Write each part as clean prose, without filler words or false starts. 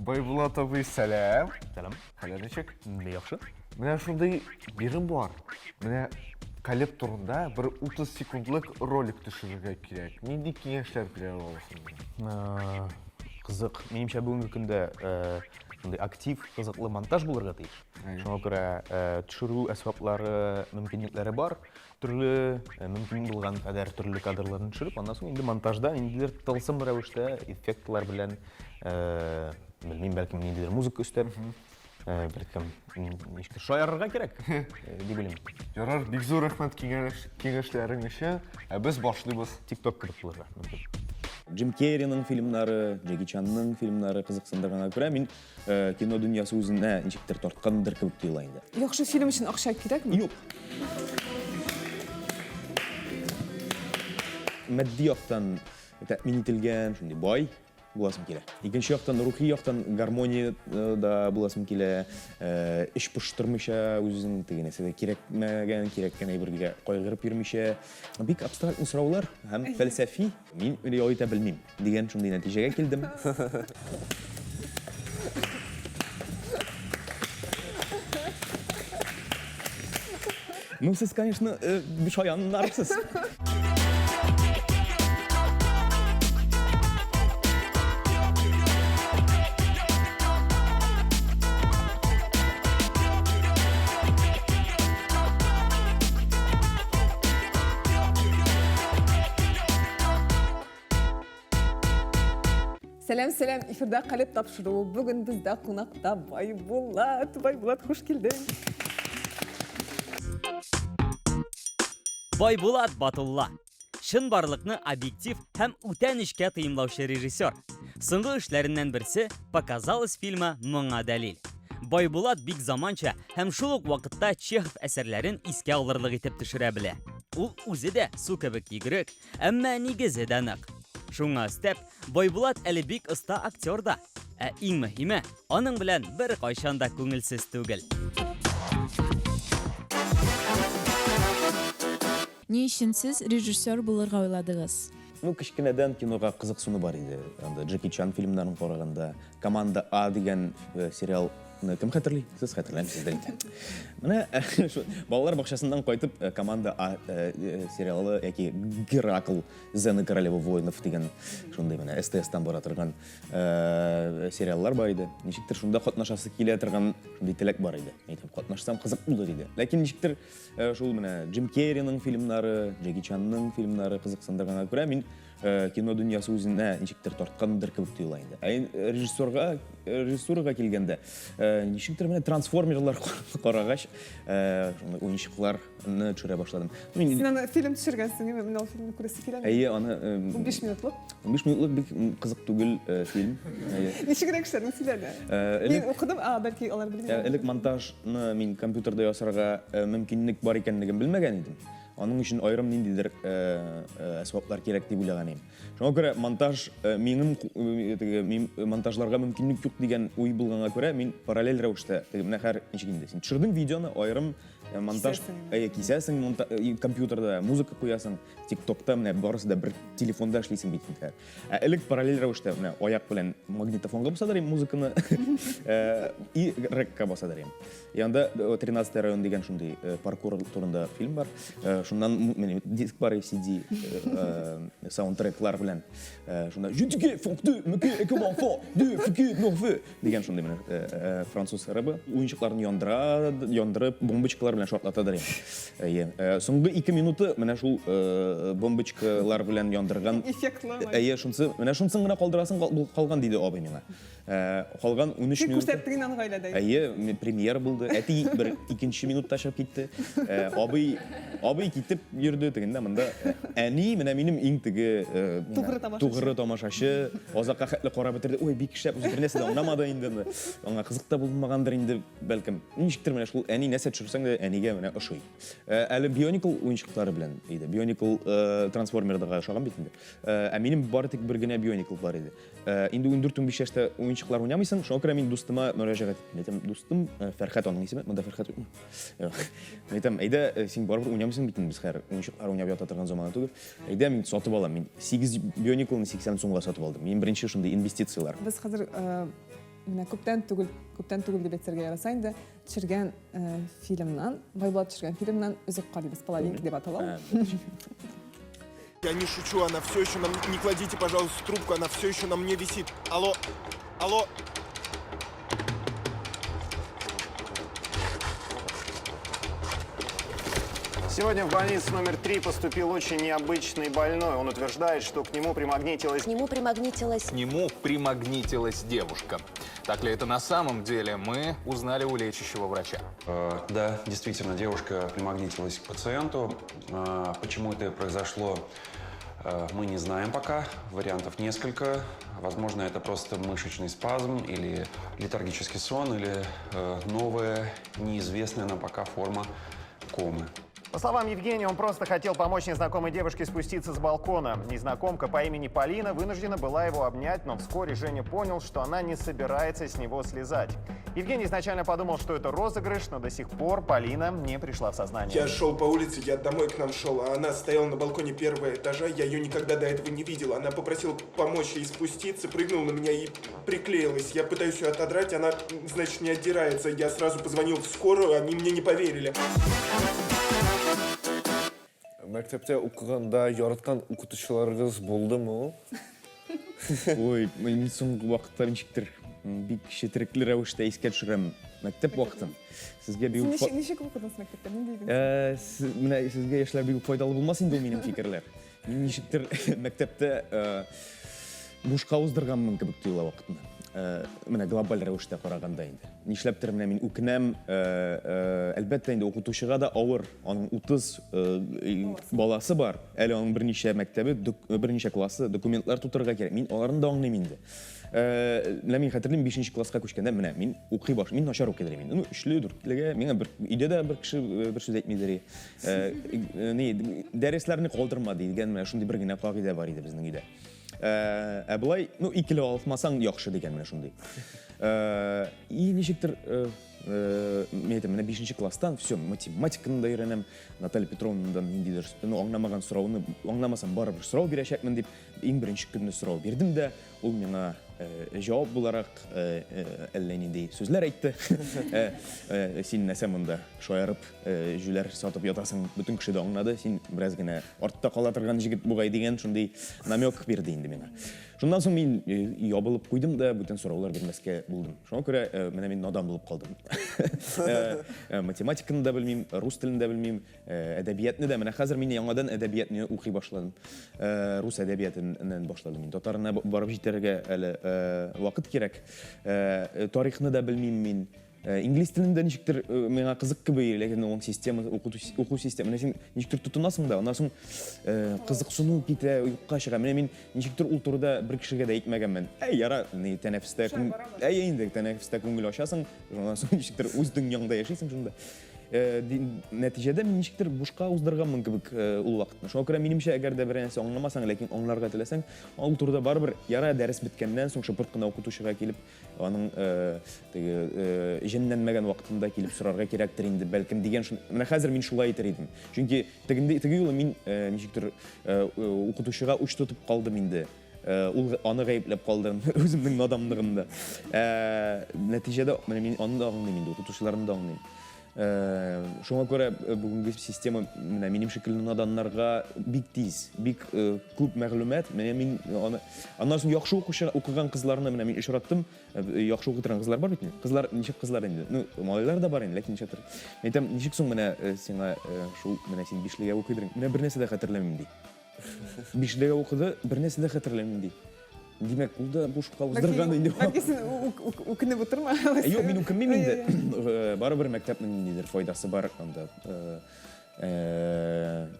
Байбулат абый, сәлем. Сәлем. Хәле ничек? Яхшы. Менә шундай бирем бар. Менә Калеб турында бір 30 секундлык ролик төшерергә кирәк. Нинди киңәшләр бирә аласың? Кызык. Менимчә бүгенге көндә шундай актив, кызыклы монтаж булырга тиеш. Шуңа күрә төшерү әсбаплары, мөмкинлекләре бар. Төрле мөмкин булган кадәр төрле кадрларны төшереп, аннан соң инде монтажда ниндидер тылсым рәвештә эффектлар белән, белмим, бәлки ниндидер музыка өстәп, бәлкем ничектер шаярырга кирәк, дип уйлыйм. Ярар, бик зур рәхмәт киңәшләрең өчен. Без башлыйбыз. TikTok кебек булырга мөмкин. Джим Керриның фильмнары, Джеки Чанның фильмнары кызыксындырганга күрә мин кино дөньясы үзенә ничектер тарткандыр кебек тоела инде. Яхшы фильм өчен акча кирәкме? Юк. Матди яктан тәэмин ителгән, шундый бай буласым килә. Икенче яктан рухи яктан гармония да буласым килә. Эш пыштырмыйча үзенең тегенесе кирәккән әйбергә кайгырып йөрмичә. Бик абстракт сораулар һәм фәлсәфи. Мин ял итә белмим дигән шундый нәтиҗәгә килдем. Ну, сез, конечно, шаяннарсыз. Сәлем, эфирда Калеб тапшыру. Бүген бездә кунакта Байбулат. Байбулат, хуш килдең. Байбулат Батулла. Шын барлыкны объектив һәм үтәнешкә тыйымлаучы режиссер. Соңгы эшләреннән берсе «Показалось» фильмы моңа дәлил. Байбулат бик заманча һәм шул ук вакытта Чехов әсәрләрен искә алырлык итеп төшерә белә. Ул үзе дә су кебек йөгерек, әмма нигезе дә нык. Шуңа өстәп, Байбулат әле бик оста актер да. Ә иң мөһиме, аның белән бер кайчан да күңелсез түгел. Ни өчен сез режиссер булырга уйладыгыз? Ну, кичкенәдән кинога кызыксыну бар иде. Анда Джеки Чан фильмнарын караганда, Команда А дигән сериал кем хәтерли? Сез хәтерләмисездер инде. Менә балалар бакчасыннан кайтып, Команда А сериалы яки Геракл, Зена королева воинов дигән шундый менә СТС-тан бара торган сериаллар бар иде. Ничектер шунда катнашасы килә торган шундый теләк бар иде. Әйтәм, катнашсам кызык булыр иде. Ләкин ничектер шул менә Джим Керриның фильмнары, Джеки Чанның фильмнары кызыксындырганга күрә мин кино дөньясы үзенә ничектер тарткандыр кебек тоела инде. Режиссурага килгәндә, ничектер менә трансформерлар карагач, уенчыкларны төшерә башладым. Син аны фильм төшергәнсең, менә ул фильмны күрәсе киләме? Әйе, аны 15 минутлык. 15 минутлык бик кызык түгел фильм. Ничегрәк эшләрне сөйләде. Мин укыдым, бәлки алар белмәгән. Элек монтажны мин компьютерда ясарга мөмкинлек бар икәнлеген белмәгән идем. Аның өчен аерым ниндидер әсбаплар кирәк дип уйлаган идем. Шуңа күрә монтаж минем монтажларга мөмкинлек юк дигән уй булганга күрә мин параллель рәвештә менә һәр ничек инде син төшердең видеоны аерым монтаж кисәсең компьютерда музыка куясың, TikTokта менә барысы да бер телефонда эшлисең бит инде. Элек параллель рәвештә менә аяк белән магнитофонга басадыр музыканы и рекка басадыр. Янда 13 район дигән шундый паркур турында фильм бар. Шуннан диск бар CD саундтреклар белән. Шунда «Жутике фокты, мөке экоман фо, ду фуки новы» дигән шундый менә француз рабы уенчыкларын яндырып, бомбочкалар белән шартлатадыр. Соңгы 2 минуты менә шул бомбочкалар белән яндырган Эффектлы. шунсы, менә шунсын гына калдырасың калган диде абый миңа. Калган 13 минут. Күрсәттең аны гаиләдә. Премьер булды. Әти бер 2нче минутта чыгып китте. Абый китеп йөрде тегендә монда. Әни менә минем иң теге тугры тамашачы, азакка хәтле карап бетерде. Ой, бик шәп үзе бернәрсә дә аңламады инде. Аңа кызык та булмагандыр инде, бәлкем. Ничектер менә шул әни нәрсә төшерсәң дә әнигә менә ошый. Әле Bionicle уенчыклары белән иде. Bionicle трансформердагы ошаган бит инде. Минем бары тик бер генә Bionicle бар иде. Инде 14-15 яшьтә уенчыклар уйнамыйсың, шуңа күрә мин дустыма мөрәҗәгать иттем. Дустым Фәрхәт аның исеме, монда Фәрхәт. Әйтәм, әйдә син барыбер уйнамыйсың бит инде, без хәзер уенчыклар уйнап ята торган заманда түгел. Әйдә мин сатып алам. Мин 8 Bionicle-ны 80 сумга сатып алдым. Мин беренче шундый инвестициялар. Без хәзер менә күптән түгел дип әйтергә яраса инде, төшергән фильмнан, Байбулат төшергән фильмнан Үзек калыбыз половинки дип атала. Я не шучу, она все еще нам... Не кладите, пожалуйста, трубку, она все еще на мне висит. Алло, алло. Сегодня в больницу номер 3 поступил очень необычный больной. Он утверждает, что к нему примагнитилась... К нему примагнитилась девушка. Так ли это на самом деле, мы узнали у лечащего врача. Да, действительно, девушка примагнитилась к пациенту. Почему это произошло, мы не знаем пока. Вариантов несколько. Возможно, это просто мышечный спазм или летаргический сон, или новая, неизвестная нам пока форма комы. По словам Евгения, он просто хотел помочь незнакомой девушке спуститься с балкона. Незнакомка по имени Полина вынуждена была его обнять, но вскоре Женя понял, что она не собирается с него слезать. Евгений изначально подумал, что это розыгрыш, но до сих пор Полина не пришла в сознание. Я шел по улице, я домой к нам шел, а она стояла на балконе первого этажа, я ее никогда до этого не видел. Она попросила помочь ей спуститься, прыгнула на меня и приклеилась. Я пытаюсь ее отодрать, она, значит, не отдирается. Я сразу позвонил в скорую, они мне не поверили. Мектепте укыганда яраткан укытучыларыгыз булдымы? Ой, мен соңғы вакытта ничектер бик четерекле рәвештә искә төшерәм мәктәп вакытын. Сезгә бик Ничек укыдыңыз мәктәптә? Нинди идең? менә сезгә яшьләр бик файдалы булмас инде ул минем фикерләр. Мин ничектер мәктәптә бушка уздырганмын кебек тоела вакытны. Менә глобаль рәвештә караганда инде. Нишләптер менә мин үкенәм, әлбәттә инде укытучыга да авыр. Аның 30 баласы бар. Әле аның берничә мәктәбе, берничә классы документлар тутырырга кирәк. Мин аларны да аңлыйм инде. Менә мин хәтерлим 5нче класска күчкәндә менә мин укый баш. Мин начар укый идем инде. Ну, 3-4 миңа бер идея бер кеше бер сүз әйтмидер. Дәресләрне калдырма дигән менә шундый бер генә кагыйдә бар иде безнең өйдә. Булай, ну, икеле алмасаң яхшы дигән менә шундый. И ничектер мен әйтәм, менә 5нче класстан все, математиканы да өйрәнәм, Наталья Петровнадан ниндидер, ну, аңламаган сорауны, аңламасам барыбер сорау бирәчәкмен дип, иң беренче көнне сорау бирдем дә, ул миңа җавап буларак әллә нинди сүзләр әйтте. Син нәрсә монда шаярып, җүләр сатып ятасың, бөтен кеше дә аңлады, син бераз гына артта кала торган җигет бугай дигән шундый намек бирде инде миңа. Шундан соң мин ябылып куйдым да, бүтән сораулар бирмәскә булдым. Шуңа күрә менә мин надан булып калдым. Математиканы да белмим, рус телен дә белмим, әдәбиятны да, менә хәзер мин яңадан әдәбиятны укый башладым. Рус әдәбиятыннан башладым мин. Татарына барып җитәргә әле вакыт кирәк. Тарихны да белмим мин. Инглиз телендә ничектер миңа кызык кебек, ләкин ул система, уку система, син ничектер тотынасың да, аннан соң кызыксыну китә, юкка чыга. Менә мин ничектер ул турыда бер кешегә дә әйтмәгәнмен. Яра, тәнәфестә, инде тәнәфестә күңел ачасың, аннан соң ничектер үз дөньяңда яшисең шунда. Нәтиҗәдә мин ничектер бушка уздырганмын кебек ул вакытны. Шуңа күрә минемчә, әгәр дә бер нәрсә аңламасаң, ләкин аңларга теләсәң, ул турыда барыбер яра дәрес биткәннән соң шыпырт кына укытучыга килеп, аның җенләнмәгән вакытында килеп сорарга кирәктер инде, бәлкем дигән шул. Менә хәзер мин шулай әйтер идем. Чөнки теге юлы мин ничектер укытучыга уч тотып калдым инде. Ул аны гаепләп калдым үземнең наданлыгымда. Нәтиҗәдә мин аны да аңлыйм инде, укытучыларны да аңлыйм. Шуңа күрә бүгенге система менә минем шикелле наданнарга бик тиз, бик күп мәгълүмат. Менә мин аннан соң яхшы укыган кызларны менә мин очраттым. Яхшы укый торган кызлар бар бит. Кызлар ничек кызлар инде? Ну, малайлар да бар инде, ләкин ничектер. Мен әйтәм, ничек соң менә сиңа шул менә син 5легә укыйдың. Менә бер нәрсә дә хәтерләмим ди. 5легә укыды, бер нәрсә дә хәтерләмим ди. Димәк, ул да бушка уздырган инде. Бәлки син үкенеп утырма. Юк, мин үкенмим инде. Барыбер мәктәпнең ниндидер файдасы бар анда.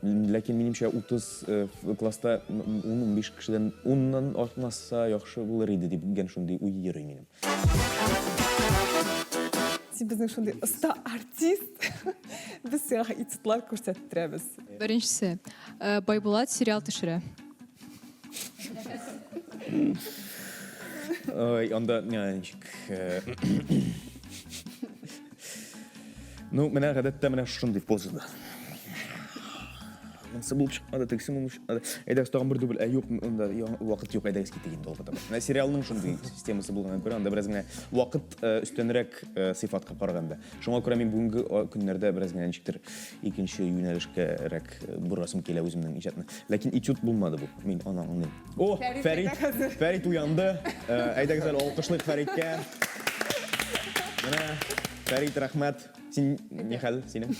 Ләкин минемчә 30 класста 15 кешедән 10ннан артмаса яхшы булыр иде дигән шундый уй йөрий минем. Син безнең шундый оста артист. Без сиңа итстлар күрсәттерәбез. Беренчесе, Байбулат сериал төшерә. Ой, анда ничек. Ну, менә гадәттә менә шундый позада. Мынсы булып чыкмады, тегесе булып чыкмады. Әйдәгез тагын бер дубль. Юк, анда вакыт юк, әйдәгез китик инде албата. Менә сериалның шундый системасы булганга күрә, анда бераз генә вакыт өстенрәк сыйфатка караганда. Шуңа күрә мин бүгенге көннәрдә бераз генә ничектер икенче юнәлешкәрәк бурасым килә үземнең иҗатны. Ләкин этюд булмады бу. Мин аны аңлыйм. О, Фәрит уянды. Әйдәгез әле алкышлык Фәриткә. Менә Фәрит, рәхмәт. Син ни хәл синең?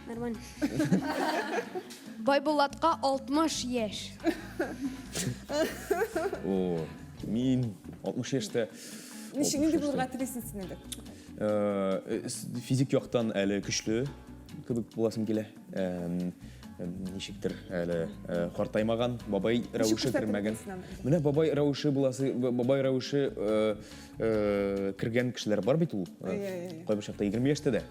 Нормально. Байбулатка 60 яшь. О, мин 60 яшьтә. Нинди булырга телисең син инде? Физик яктан әле көчле кебек буласым килә. Ничектер әле картаймаган, бабай рәвеше кермәгән. Менә бабай рәвеше буласы, бабай рәвеше кергән кешеләр бар бит ул. Кайбер чакта 20 яшьтә дә.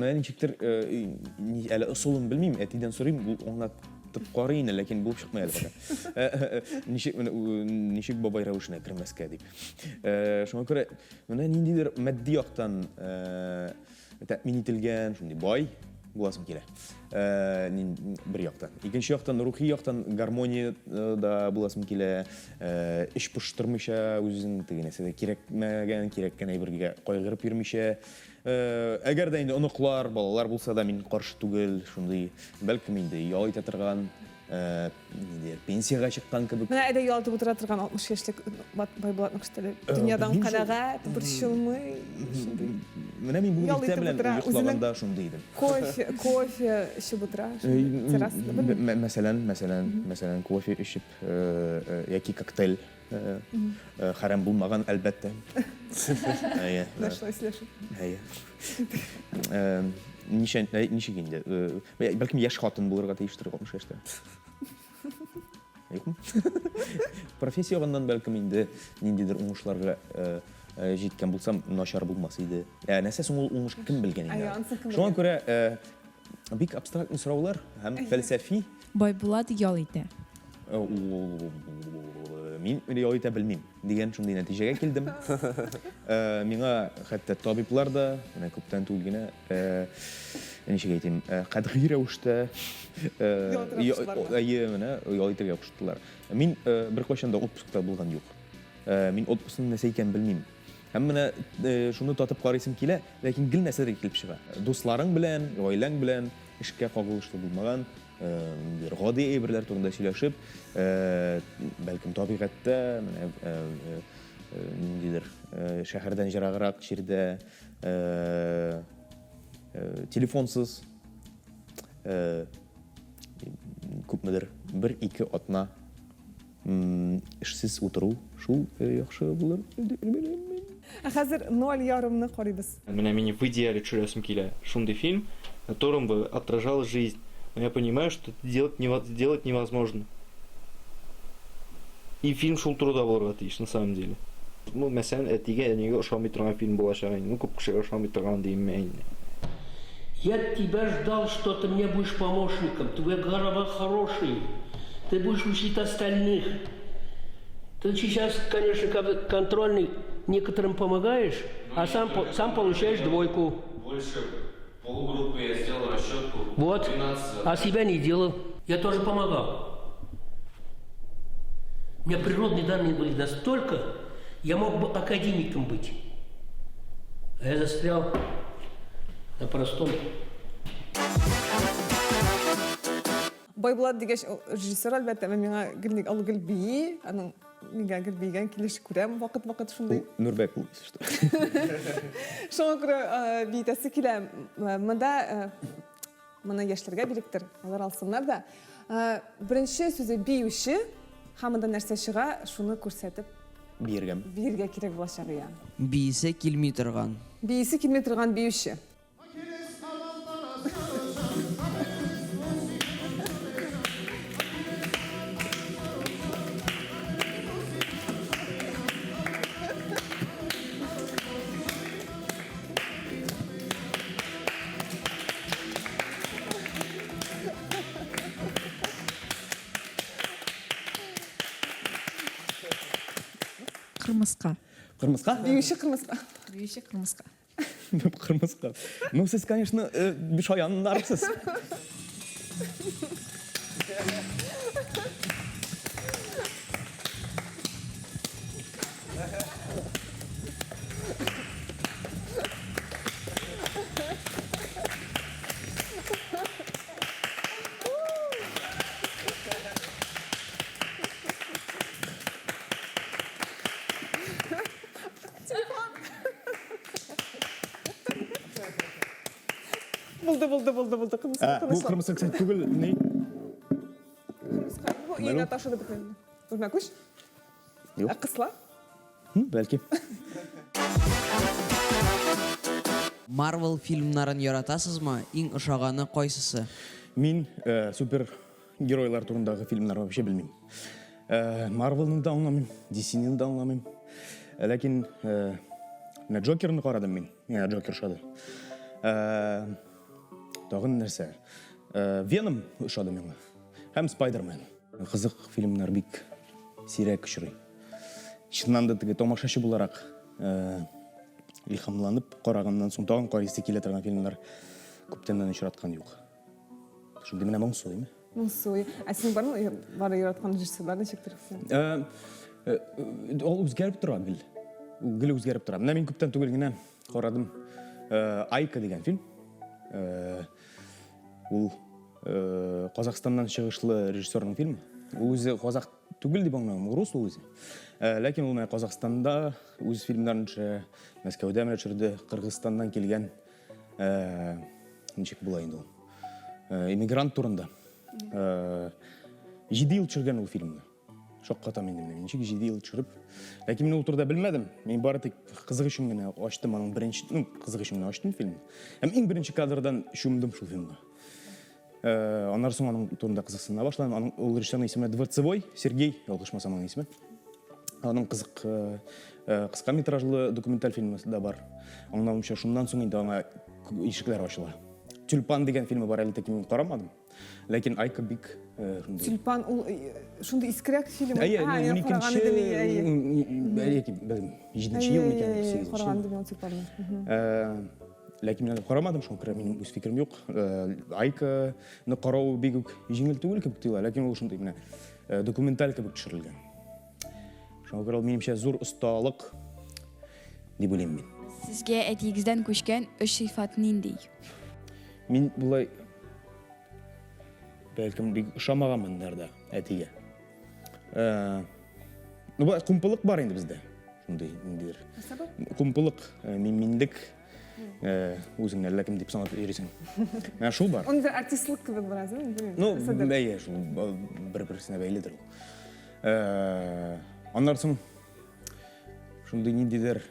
Менә ничектер әле ысулын белмим, әтидән сорыйм, ул аңлатып карый ине, ләкин булып чыкмый әле. Ничек бабай рәвешенә кермәскә дип. Шуңа күрә менә ниндидер матди яктан тәэмин ителгән, шундый бай буласым килә. Бер яктан. Икенче яктан, рухи яктан гармония да буласым килә. Эш пыштырмыйча, үзенең тегенәсе кирәкмәгән, кирәккән әйбергә кайгырып йөрмичә. Әгәр дә инде оныклар, балалар булса да мин каршы түгел, шундый бәлкем инде ял итә торган, пенсияга чыккан кебек. Менә әйдә ялтып утыра торган 60 яшьлек Байбулатның кыштылы. Дөньядан канәгать, борчылмый. Менә мин бу иртә белән йоклаганда шундый идем. Кофе эчеп утыра. Террасада. Мәсәлән, кофе эчеп яки коктейль харам булмаган әлбәттә. Нашлай сөйләшеп. Ничек инде? Бәлкем яшь хатын булырга тиештер 60 яшьтә. Юкмы? Профессия ягыннан бәлкем инде ниндидер уңышларга җиткән булсам, начар булмас иде. Нәрсә соң ул уңыш кем белгән инде? Шуңа күрә бик абстракт сораулар һәм фәлсәфи. Байбулат ял итә. Мин ял итә белмим дигән шундый нәтиҗәгә килдем. Миңа хәтта табиблар да, менә күптән түгел генә ничек әйтим, кадри рәвештә менә ял итәргә куштылар. Мин бер кайчан да отпускта булган юк. Мин отпускның нәрсә икәнен белмим. Һәм менә шуны татып карыйсым килә, ләкин гел нәрсәдер килеп чыга. Дусларың белән, гаиләң белән эшкә кагылышлы булмаган гади әйберләр турында сөйләшеп, бәлкем табигатьтә, ниндидер шәһәрдән ераграк җирдә, телефонсыз, күпмедер бер-ике атна эшсез утыру, шул яхшы булыр дип беләм. Хәзер 0,5-ны карыйбыз. Менә мин в идеале төшерәсем килә шундый фильм, в котором бы отражалась жизнь. Но я понимаю, что это сделать невозможно. И фильм шул труда булырга тиеш, на самом деле. Ну, мәсәлән, әтигә, әнигә ошамый торган фильм булачак инде. Ну, күп кешегә ошамый торган дим мен. Я от тебя ждал, что ты мне будешь помощником. Твоя голова хорошая. Ты будешь учить остальных. Ты сейчас, конечно, как контрольный некоторым помогаешь, а сам получаешь двойку. Больше полугруппы я сделал расчетку. Вот, 12. а себя не делал. Я тоже помогал. У меня природные данные были настолько, я мог бы академиком быть. А я застрял на простом. Байбулат дигәч режиссер әлбәттә, миңа гел алгыл бии, аның миңа гел бигән килеш күрәм вакыт шундый. Нурбек ул иште. Шуңа күрә бийтәсе килә. Моны яшьләргә бириктер, алар алсыннар да. Беренче сүзе биюче, һәм монда нәрсә чыга, шуны күрсәтеп биргә кирәк булачак я. Биисе килми торган. Биисе килми торган биюче. Кырмыска. Кырмыска? Биюче кырмыска. Биюче кырмыска. Кырмыска. Ну, сез, конечно, бишаяннарсыз. Болды. Бұл қырмызы кісі түгіл, не? Бұл ең аташы да бітмеді. Көрме көш? Жоқ. Қысла? Бәлки. Marvel фильмнарын яратасызмы? Иң ошағаны қойсысы? Мен супер геройлар турындағы фильмлар вообще білмеймін. Marvel'ны да аңламайм, DC-ні да аңламайм. Ләкин Джокерны қарадым мен. Джокер шады. Тағын нәрсе. Venom ұшады менға. Һәм Spider-Man. Қызық фильмнар бик сирек ұшырай. Шыннан да томашашы боларақ илхамланып, қарағаннан соң тағын қарайсы келе тұрған фильмлар көптеннен ұшыратқан жоқ. Шынды мене Моңсу деймі? Моңсу. Сен бар ма? Бар яратқан режиссерлар нешек тұрсың? Ол өзгеріп тұрады, гіл өзгеріп тұрады. Мен көптен түгілгіне қарадым Айка деген фильм. Ол Қазақстаннан шығышлы режиссердің фильмі. Ол өзі қазақ түгіл деп аңлаймын, орыс ол өзі. Ләкин ол Қазақстанда өз фильмдерінше Мәскеуде жүрді, Қырғызстаннан келген нешек болайын ол. Иммигрант турында. 7 ел жүрген ол фильмді. Шоқ қатам енді нешек 7 ел жүріп. Ләкин мен ол турда білмедім. Мен бары тек қызық үшін ғана аштым, аның бірінші, қызық үшін ғана аштым фильмді. Ең бірінші кадрдан шумдым шул фильмді. Анар соң аның турында қызықсына башладым. Ол режиссердің есімі Дворцевой, Сергей, олғышмасам аның есімі. Аның қызық қысқа метражлы документаль фильмі да бар. Аңнауымша шумдан соң енді аңа ешкілер ашыла. Тюльпан деген фильмі бар, әлі тәкемен қарамадым. Ләкин Айка бик... Тюльпан, ол шунды искірек фильм? Әйе, 12-ші... ел мекен, 8-ші. Ләкин мен қарамадым, шоңқыра менің өз фикірім жоқ. Айканы қарау бек жеңіл түгіл кебік дейла, ләкин ол шындай документаль кебік түшірілген. Шоңқыра менімше зор ұсталық деп ойлаймын мен. Сізге әтегізден көшкен үш сифат нендей? Мен бұлай бәлкім ұшамағанмын нәрді әтеге. Құмпылық бар енді бізде. Құмпылық, менмендік, өзіңнен ләкім деп санап ересің. Шул бар. Онда артистлық кебек бар азы? Бәйе, бір-бірісіне бәйледір. Андар соң, шундай нендедер,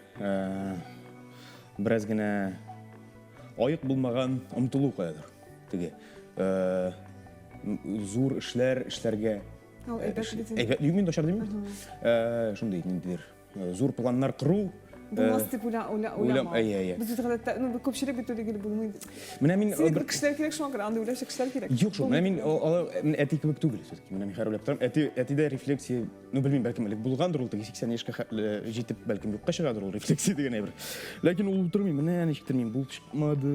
біраз гіне айық болмаған ұмтылу қоядыр. Теге, зур ішлерге... Әйбәт үймен дошар деймін? Шундай нендедер, зур планнар құру, Болмас деп ойлама. Әйе. Біз өтіғада көпшілік бет өлегелі болмайды. Мен бір кішілер керек шоңғыр, аңды ойлашы кішілер керек. Жоқ, мен әті кебек түгіл. Мен қайыр ойлап тұрам. Әтіде рефлексия, білмейм, бәлкім болғандыр ол, сексен ешкі жетіп бәлкім жоққа шығадыр ол рефлексия деген әбір. Ләкин ол тұрмейм, мен әнешіктірмейм, бұл шықмады.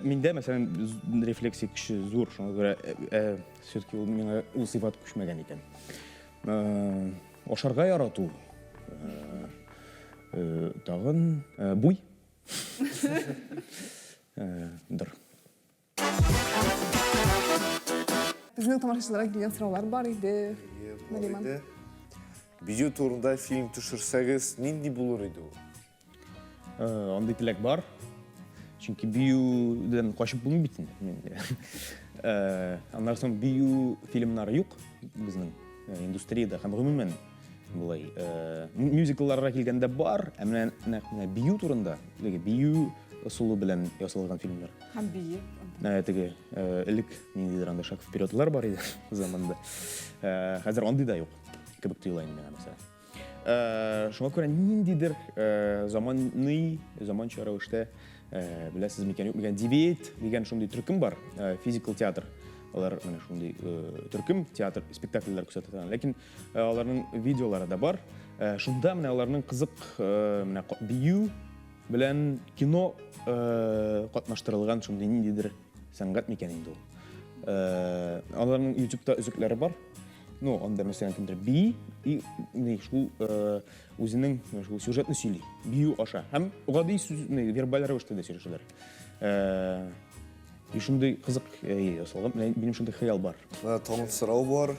Менде, мәселен, рефлексия күші зор, все-таки ол сифат күшмеген екен. Ошарға ярату. Тағын бұй. Дұр. Біздің тамашашыларға келген сұраулар бар еді. Видео турында фильм түшірсәгіз, нендей болыр еді ол? Ондай тілек бар. Чүнки биюден қашып болмай бітін. Анар соң бию фильмнары жоқ біздің индустрияда. Һәм ғымымен бұлай мюзиклларға келгенде бар, әмін бию турында, бию ұсылы білән ясалған фильмдер. Һәм бию? Теге ілік нендейдер анда шаг впередлар бар еді заманда. Қазір ондай да жоқ, кебік түйілайын мен әмесе. Шуңа көрі нендейдер заманча рәвіште біләсіз мекен жоқ. Девет деген шундай түркім бар, физикал театр. Олар шундай түркім театр спектакльлер көрсетеді. Ләкин оларның видеолары да бар. Шунда оларның қызық бию білән кино қатнаштырылған шундай нендейдер сәңғат мекен енді ол. Оларның YouTube'да үзіклері бар. Онда мәселен кімдер бей, өзінің сюжетні сөйлей, бию аша. Һәм оғады вербалары өшті де сөйлешілер. И шундай қызық ясалған, менің шундай хаял бар. Танып сұрау бар.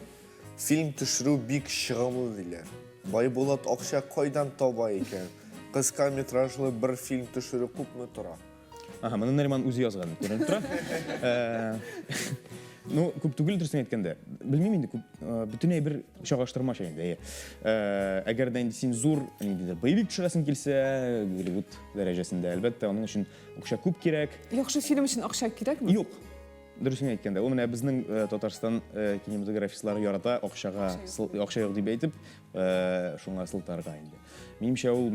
Фильм түшіру бик шығамлы дейлер. Байболат ақша қойдан таба екен. Қысқа метражлы бір фильм түшіру көп мұ тұра? Мына Нариман үзе язган, көрініп тұра. Ну, көп түгіл дұрысын еткенде. Білмеймін енді, бүтіней бір шағаштырма шайында. Әгер да енді сен зор боевик шығасын келсе, Голливуд дәрежесінде әлбәтте, оның үшін ақша көп керек. Яқшы фильм үшін ақша керек ме? Жоқ. Дұрысын еткенде. Ол міне біздің Татарстан кинематографистлары ярата ақша жоқ деп айтып, шуңа сылтарға енді. Менімше ол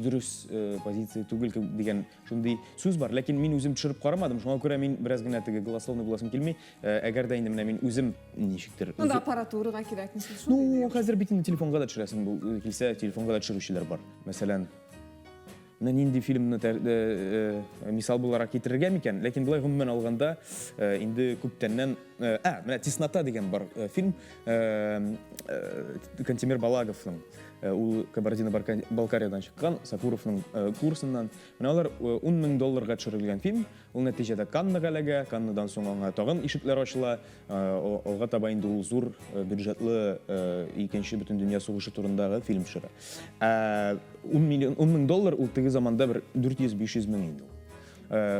дұрыс позиция түгіл деген шундай сөз бар, ләкин мен өзім түсіріп қарамадым. Шуңа көрә мен біраз гына голословный боласым келмей, әгер да енді мен өзім нешіктер. Онда аппаратураға керек місің? Ну, қазір битін телефонға да түсіресің, келсе телефонға да түсірушілер бар. Мәселен, нинди фильмны мисал буларак китерергә микән, ләкин былай гомумән алганда инде күптәннән менә Теснота дигән бар фильм Кантемир Балаговның ул Кабардино-Балкариядан чыккан Сакуровның курсыннан менә алар $10,000 төшерелгән фильм. Ул нәтиҗәдә Каннага эләгә, Каннадан соң аңа тагын ишекләр ачыла. Алга таба инде ул зур бюджетлы икенче бөтен дөнья сугышы турындагы фильм төшерә. $10,000 ул теге заманда бер 400-500 мең инде.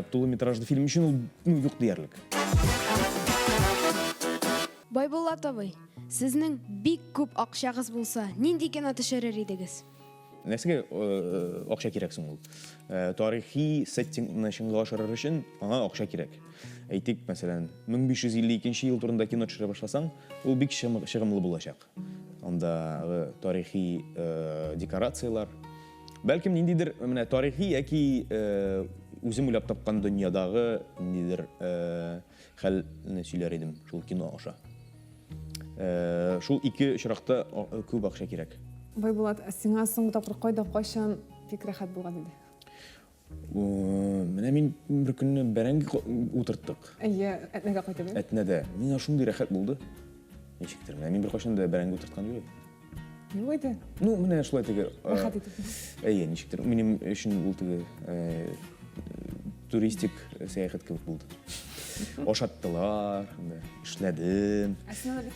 Тулыметражлы фильм өчен ул юк диярлек. Байбулат абый, сезнең бик күп акчагыз булса, нинди кино төшерер идегез? Нәрсәгә акча кирәк соң ул? Тарихи сеттингны чынга ашырыр өчен аңа акча кирәк. Әйтик, мәсәлән, 1552 ел турында кино төшерә башласаң, ул бик чыгымлы булачак. Анда тарихи декорациялар, бәлкем ниндидер менә тарихи яки үзем уйлап тапкан дөньядагы ниндидер хәлне сөйләр идем шул кино аша. Шул ике очракта күп акча кирәк. Байбулат, сиңа соңгы тапкыр кайда кайчан бик рәхәт булган иде? Менә мин бер көнне бәрәңге утырттык. Әтнәгә кайтып? Әтнәдә. Миңа шундый рәхәт булды. Ничектер, мин бер кайчан да бәрәңге утырткан юк. Юк иде. Ну, менә шулай теге. Рәхәт итеп. Ничектер, минем өчен ул теге туристик сәяхәт кебек булды. Ашаттылар, эшләдем.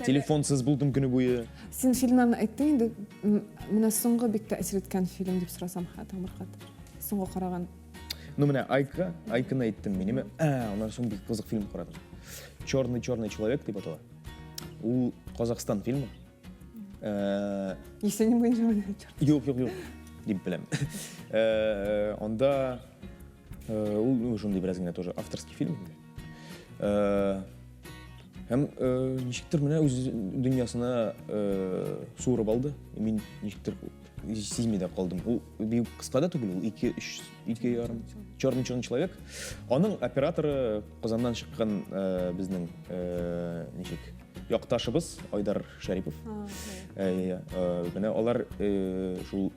Телефонсыз булдым көне буе. Син фильмнарны әйттең инде, менә соңгы бик тәэсир иткән фильм дип сорасам, Тамыркат. Соңгы караган. Ну, менә Айканы әйттем минеме. Аннан соң бик кызык фильм карадым. Черный человек дип атала. Ул Казакстан фильмы. Исәнем буенча менә. Юк, дип беләм. Анда ул шундый бераз гына тоже авторский фильм. Һәм ничектер менә үз дөньясына суырып алды. Мин ничектер сизми дә калдым. Ул бик кыска да түгел, 2,5 черный человек. Аның операторы Казаннан чыккан безнең ничек якташыбыз Айдар Шәрипов. Менә алар шул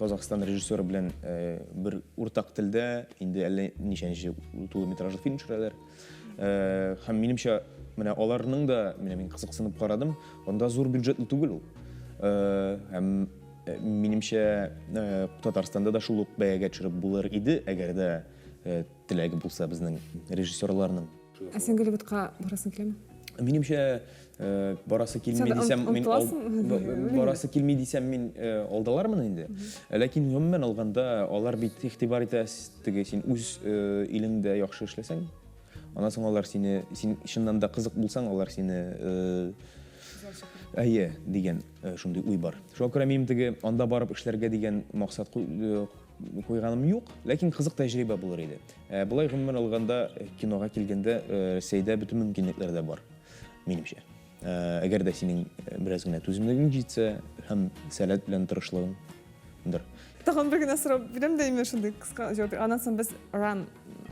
Казакстан режиссеры белән бер уртак телдә инде әллә ничәнче тулыметражлы фильм төшерәләр. Һәм минемчә менә аларның да мин кызыксынып карадым. Анда зур бюджетлы түгел ул. Һәм минемчә Татарстанда да шул ук бәягә төшереп булыр иде, әгәр дә теләге булса безнең режиссерларның. Син Голливудка барасың киләме? Минемчә барасы килми дисәм мин алдалармын инде. Ләкин гомумән алганда алар бит игътибар итә теге син үз илеңдә яхшы эшләсәң, аннан соң алар син чыннан да кызык булсаң, алар сине дигән шундый уй бар. Шуңа күрә мин теге анда барып эшләргә дигән максат куйганым юк, ләкин кызык тәҗрибә булыр иде. Булай гомумән алганда кинога килгәндә Рәсәйдә бөтен мөмкинлекләр дә бар. Минемчә. Әгәр дә синең бераз гына түземлегең җитсә һәм сәләт белән тырышлыгыңдыр. Тагын бер генә сорап бирәм дә шундый кыска җавап. Аннан соң без Run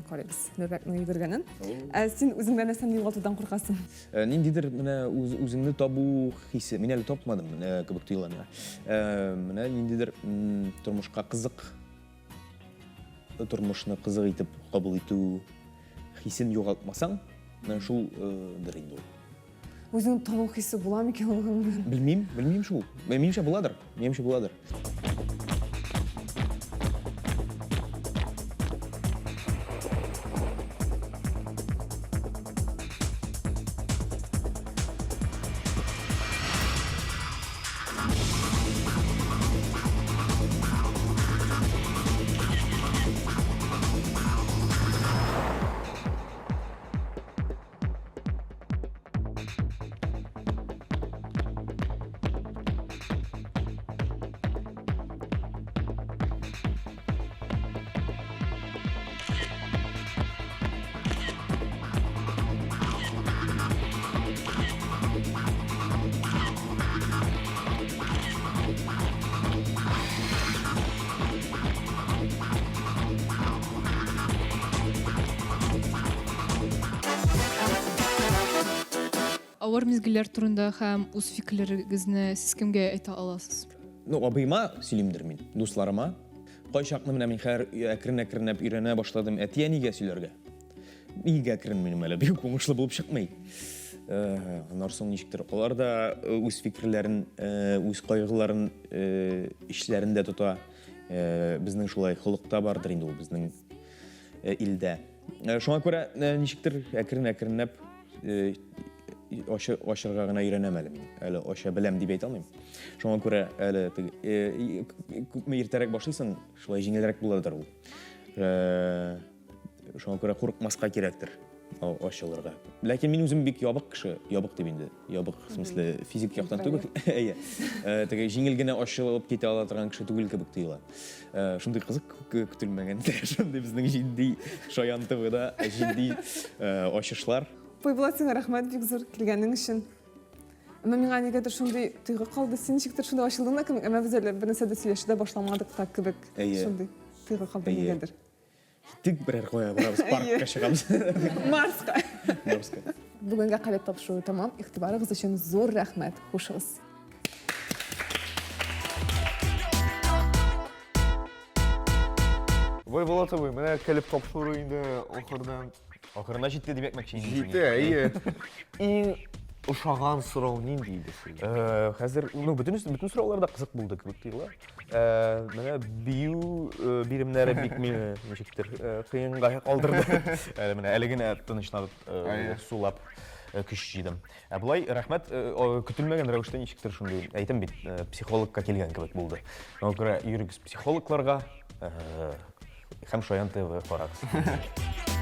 карыйбыз. Нәбәкне йөгергәнен. Син үзеңдә нәрсәне югалтудан куркасың? Ниндидер менә үзеңне табу хисе. Мин әле тапмадым, кебек тоела миңа. Менә ниндидер тормышка кызык, тормышны кызык итеп кабул итү хисен югалтмасаң, шул дер инде ул. Үзең табу хисе була микән ул? Белмим шул. Минемчә буладыр. Ауыр мезгиллер турында һәм үз фикерләрегезне сез кемгә әйтә аласыз? Ну, абыйма сөйлимдер мин, дусларыма. Кайчакны менә мин хәр әкрен-әкренләп өйрәнә башладым. Әтиәнигә сөйләргә. Нигә әкрен минем әле бик уңышлы булып чыкмый. Аннан соң ничектер алар да үз фикерләрен, үз кайгыларын эшләрендә тота. Безнең шулай холыкта бардыр инде ул безнең илдә. Шуңа күрә ничектер әкрен-әкренләп ашырга гына өйрәнәм әле мин. Әле аша беләм дип әйтә алмыйм. Шуңа күрә әле күпме иртәрәк башлыйсың, шулай җиңелрәк буладыр ул. Шуңа күрә курыкмаска кирәктер ашылырга. Ләкин мин үзем бик ябык кеше, ябык дип инде. Ябык, в смысле, физик яктан түгел. Теге җиңел генә ашылып китә ала торган кеше түгел кебек тоела. Шундый кызык көтелмәгән, шундый безнең җитди шаян ТВда җитди ачышлар. Байбулат, сиңа рәхмәт бик зур килгәнең өчен. Әмма миңа нигәдер шундый тойгы калды, син ничектер шунда ачылдың да кебек, әмма без әле бер нәрсә дә сөйләшүдә башламадык та кебек. Шундый тойгы калды нигәдер. Тик берәр кая барабыз, паркка чыгабыз. Марска. Марска. Бүгенгә каләп тапшыру тамам. Игътибарыгыз өчен зур рәхмәт. Хушыгыз. Байбулат абый, менә каләп тапшыру инде ахырдан. Ахырына җитте дип әйтмәкче инде. Җитте, иң ошаган сорау нинди иде сезгә? Хәзер бөтен сораулар да кызык булды кебек тоела. Менә бию биремнәре бик мине ничектер кыенга калдырды. Әле менә әле генә тынычланып сулап көч җыйдым. Булай рәхмәт, көтелмәгән рәвештә ничектер шундый әйтем бит, психологка килгән кебек булды. Шуңа күрә йөрегез психологларга һәм Шаян ТВ карагыз.